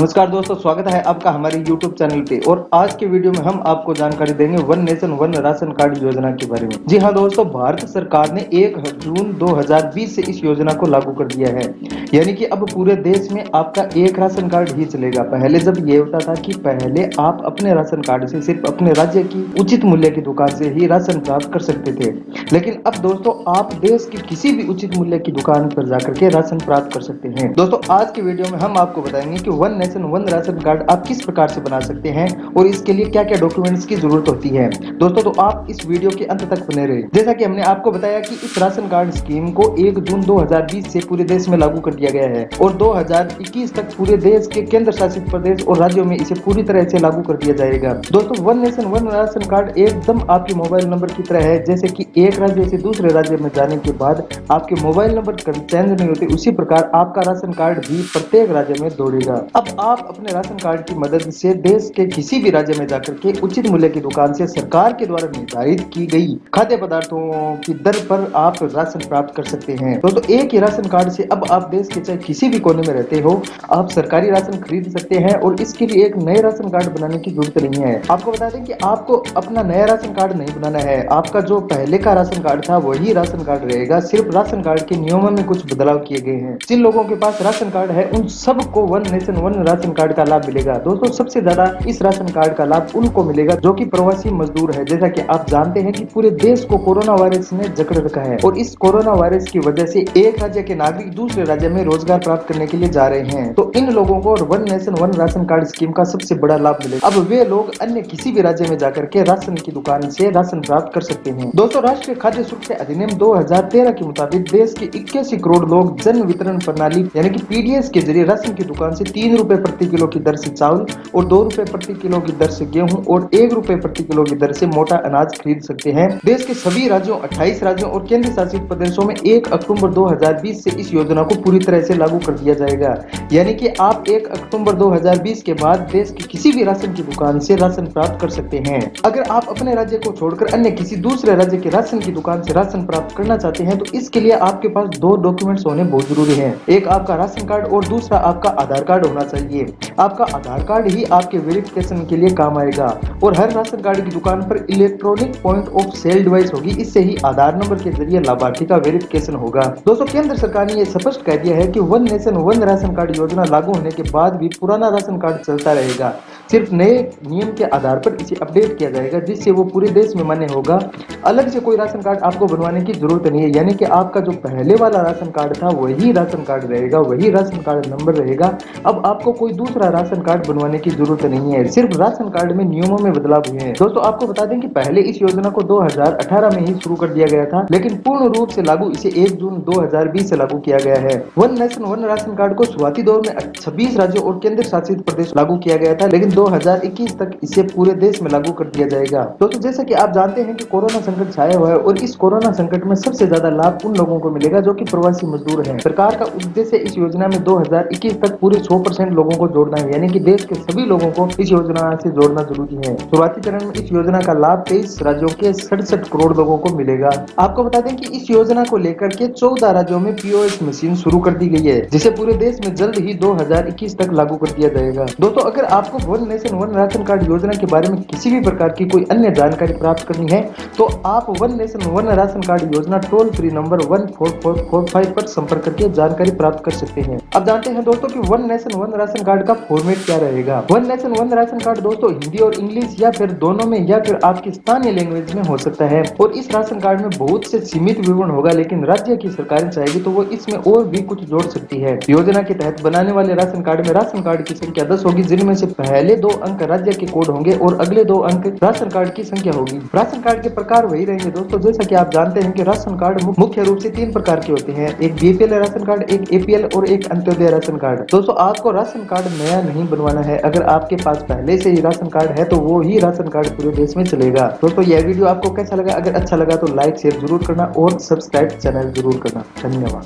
नमस्कार दोस्तों, स्वागत है आपका हमारे YouTube चैनल पे। और आज के वीडियो में हम आपको जानकारी देंगे one nation one ration card योजना के बारे में। जी हाँ दोस्तों, भारत सरकार ने 1 जून 2020 से इस योजना को लागू कर दिया है। यानी कि अब पूरे देश में आपका एक राशन कार्ड ही चलेगा। पहले जब ये होता था कि पहले आप अपने राशन कार्ड से सिर्फ अपने राज्य की उचित मूल्य की दुकान से ही राशन प्राप्त कर सकते थे, लेकिन अब दोस्तों आप देश की किसी भी उचित मूल्य की दुकान पर जाकर के राशन प्राप्त कर सकते हैं। दोस्तों आज के वीडियो में हम आपको बताएंगे कि one nation one ration card आप किस प्रकार से बना सकते हैं और इसके लिए क्या क्या डॉक्यूमेंट्स की जरूरत होती है। दोस्तों तो आप इस वीडियो के अंत तक बने रहे। जैसा कि हमने आपको बताया कि इस राशन कार्ड स्कीम को 1 जून 2020 से पूरे देश में लागू कर दिया गया है और 2021 तक पूरे देश के केंद्र शासित प्रदेश और राज्यों में इसे पूरी तरह से लागू कर दिया जाएगा। दोस्तों one nation one ration card एकदम आपके मोबाइल नंबर की तरह है। जैसे कि एक राज्य से दूसरे राज्य में जाने के बाद आपके मोबाइल नंबर चेंज नहीं होते, उसी प्रकार आपका राशन कार्ड भी प्रत्येक राज्य में दौड़ेगा। अब आप अपने राशन कार्ड की मदद से देश के किसी भी राज्य में जाकर के उचित मूल्य की दुकान से सरकार के द्वारा निर्धारित की गई खाद्य पदार्थों की दर पर आप राशन प्राप्त कर सकते हैं। तो एक ही राशन कार्ड से अब आप देश के चाहे किसी भी कोने में रहते हो, आप सरकारी राशन खरीद सकते हैं और इसके लिए एक नए राशन कार्ड बनाने की जरूरत नहीं है। आपको बता दें कि आपको अपना नया राशन कार्ड नहीं बनाना है। आपका जो पहले का राशन कार्ड था वही राशन कार्ड रहेगा, सिर्फ राशन कार्ड के नियमों में कुछ बदलाव किए गए हैं। जिन लोगों के पास राशन कार्ड है उन सबको one nation one ration card का लाभ मिलेगा। दोस्तों सबसे ज्यादा इस राशन कार्ड का लाभ उनको मिलेगा जो कि प्रवासी मजदूर है। जैसा कि आप जानते हैं कि पूरे देश को कोरोना वायरस ने जकड़ रखा है और इस कोरोना वायरस की वजह से एक राज्य के नागरिक दूसरे राज्य में रोजगार प्राप्त करने के लिए जा रहे हैं, तो इन लोगों को one nation one ration card scheme का सबसे बड़ा लाभ मिलेगा। अब वे लोग अन्य किसी भी राज्य में जाकर के राशन की दुकान से राशन प्राप्त कर सकते हैं। दोस्तों राष्ट्रीय खाद्य सुरक्षा अधिनियम 2013 के मुताबिक देश के 81 करोड़ लोग जन वितरण प्रणाली यानी कि पीडीएस के जरिए राशन की दुकान से 3 रुपए प्रति किलो की दर से चावल और 2 रुपए प्रति किलो की दर से गेहूं और 1 रुपए प्रति किलो की दर से मोटा अनाज खरीद सकते हैं। देश के सभी राज्यों 28 राज्यों और केंद्र शासित प्रदेशों में 1 अक्टूबर 2020 से इस योजना को पूरी तरह से लागू कर दिया जाएगा। यानी कि आप 1 अक्टूबर 2020 के बाद देश की किसी भी राशन की दुकान से राशन प्राप्त कर सकते हैं। अगर आप अपने राज्य को छोड़कर अन्य किसी दूसरे राज्य के राशन की दुकान से राशन प्राप्त करना चाहते हैं तो इसके लिए आपके पास 2 डॉक्यूमेंट्स होने बहुत जरूरी है। एक आपका राशन कार्ड और दूसरा आपका आधार कार्ड होना चाहिए। आपका आधार कार्ड ही आपके वेरिफिकेशन के लिए काम आएगा और हर राशन कार्ड की दुकान पर electronic point of sale device होगी। इससे ही आधार नंबर के जरिए लाभार्थी का वेरिफिकेशन होगा। दोस्तों केंद्र सरकार ने यह स्पष्ट कह दिया है कि one nation one ration card योजना लागू होने के बाद भी पुराना राशन कार्ड चलता रहेगा। सिर्फ नए नियम के आधार पर इसे अपडेट किया जाएगा जिससे वो पूरे देश में मान्य होगा। अलग से कोई राशन कार्ड आपको बनवाने की जरूरत नहीं है। यानी कि आपका जो पहले वाला राशन कार्ड था वही राशन कार्ड रहेगा, वही राशन कार्ड नंबर रहेगा। अब आपको कोई दूसरा राशन कार्ड बनवाने की जरूरत नहीं है। सिर्फ राशन कार्ड में नियमों में बदलाव हुए हैं। दोस्तों आपको बता दें कि पहले इस योजना को 2018 में ही शुरू कर दिया गया था, लेकिन पूर्ण रूप से लागू इसे 1 जून 2020 से लागू किया गया है। One nation one ration card को शुरुआती दौर में 26 राज्यों और केंद्र शासित प्रदेश लागू किया गया था, लेकिन 2021 तक इसे पूरे देश में लागू कर दिया जाएगा। दोस्तों जैसा कि आप जानते हैं कि कोरोना संकट छाया हुआ है और इस कोरोना संकट में सबसे ज्यादा लाभ उन लोगों को मिलेगा जो कि प्रवासी मजदूर हैं। सरकार का उद्देश्य इस योजना में 2021 तक पूरे 100% लोगों को जोड़ना है। यानी कि देश के सभी लोगों को इस योजना से जोड़ना जरूरी है। शुरुआती चरण में इस योजना का लाभ 23 राज्यों के 67 करोड़ लोगों को मिलेगा। आपको बता दें कि इस योजना को लेकर के 14 राज्यों में पीओएस मशीन शुरू कर दी गई है, जिसे पूरे देश में जल्द ही 2021 तक लागू कर दिया जाएगा। दोस्तों अगर आपको one nation one ration card योजना के बारे में किसी भी प्रकार की कोई अन्य जानकारी प्राप्त करनी है तो आप one nation one ration card योजना टोल फ्री नंबर 14445 पर संपर्क करके जानकारी प्राप्त कर सकते हैं। अब जानते हैं दोस्तों कि one nation one ration card का फॉर्मेट क्या रहेगा। One nation one ration card दोस्तों हिंदी और इंग्लिश या फिर दोनों में या फिर आपकी स्थानीय लैंग्वेज में हो सकता है और इस राशन कार्ड में बहुत से सीमित विवरण होगा, लेकिन राज्य की सरकारें चाहेगी तो वो इसमें और भी कुछ जोड़ सकती है। योजना के तहत बनाने वाले राशन कार्ड में राशन कार्ड की संख्या 10 होगी, जिनमें से पहले 2 अंक राज्य के कोड होंगे और अगले 2 अंक राशन कार्ड की संख्या होगी। राशन कार्ड के प्रकार वही रहेंगे दोस्तों। जैसा कि आप जानते हैं कि राशन कार्ड मुख्य रूप से 3 प्रकार के होते हैं, एक बीपीएल राशन कार्ड, एक एपीएल और एक अंत्योदय राशन कार्ड। दोस्तों आपको राशन कार्ड नया नहीं बनवाना है। अगर आपके पास पहले से ही राशन कार्ड है तो वो ही राशन कार्ड पूरे देश में चलेगा। दोस्तों यह वीडियो आपको कैसा लगा? अगर अच्छा लगा तो लाइक शेयर जरूर करना और सब्सक्राइब चैनल जरूर करना। धन्यवाद।